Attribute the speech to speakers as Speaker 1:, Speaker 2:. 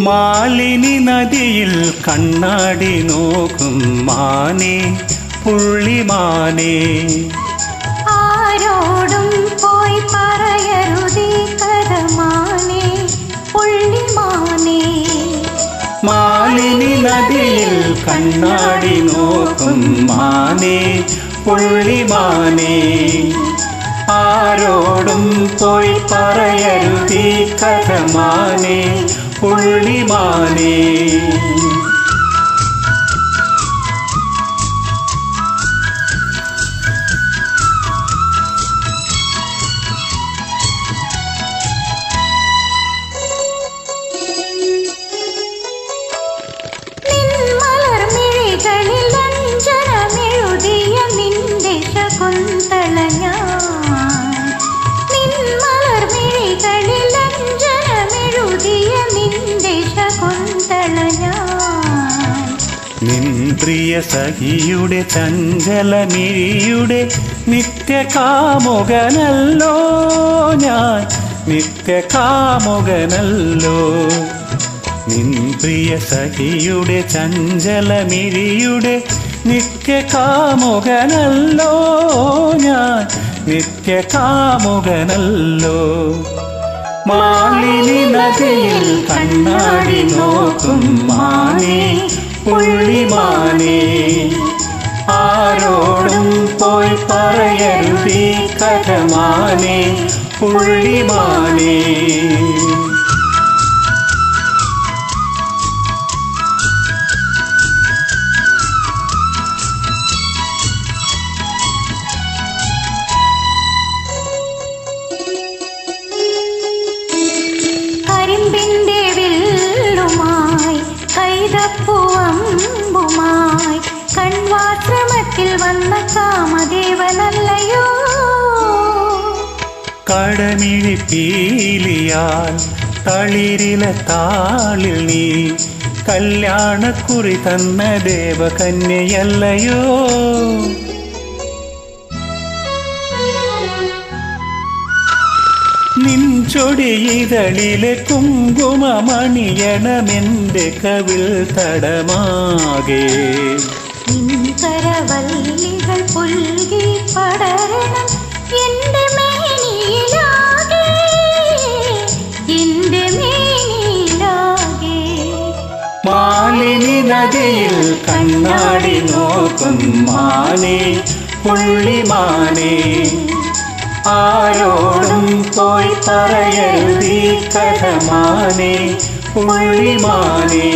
Speaker 1: മാലിനി നദിയിൽ കണ്ണാടി നോക്കും മാനേ പുള്ളിമാനേ.
Speaker 2: ആരോടും പോയി പറയരുതീ കഥ മാനേ പുള്ളിമാനേ.
Speaker 1: മാലിനി നദിയിൽ കണ്ണാടി നോക്കും മാനേ പുള്ളിമാനേ. ആരോടും പോയി പറയരുതീ കഥ മാനേ പുള്ളിമാനേ. നിൻ പ്രിയ സഖിയുടെ ചഞ്ചലമിഴിയുടെ നിത്യകാമുകനല്ലോ ഞാൻ, നിത്യകാമുകനല്ലോ. നിൻ പ്രിയ സഖിയുടെ ചഞ്ചലമിഴിയുടെ നിത്യകാമുകനല്ലോ ഞാൻ, നിത്യകാമുകനല്ലോ. മാലിനി നദിയിൽ കണ്ണാടി നോക്കും മാനേ പുള്ളിമാനേ. ആരോടും പോയി പറയരുതീ കഥ മാനേ പുള്ളിമാനേ.
Speaker 2: കരിമ്പിന്റെ വില്ലുമായി കൈതപ്പൂവമ്പുമായി കൺവാശ്രമത്തിൽ വന്ന കാമദേവനല്ലയോ.
Speaker 1: കടമിഴി പീലിയാൽ തളിരിലെ താളിൽ നീ കല്യാണക്കുറി തന്ന ദേവകന്യയല്ലയോ. നിൻ ചൊടിയിതളിലെ കുങ്കുമമണിയണമെന്റെ കവിൾ തടമാകെ.
Speaker 2: കരവല്ലികൾ പുൽകി പടരണം എന്റെ മേനിയിലാകെ, എന്റെ മേനിയിലാകെ.
Speaker 1: മാലിനി നദിയിൽ കണ്ണാടി നോക്കും മാനേ പുള്ളിമാനേ. ആരോടും പോയി പറയരുതീ കഥ മാനേ പുള്ളിമാനേ.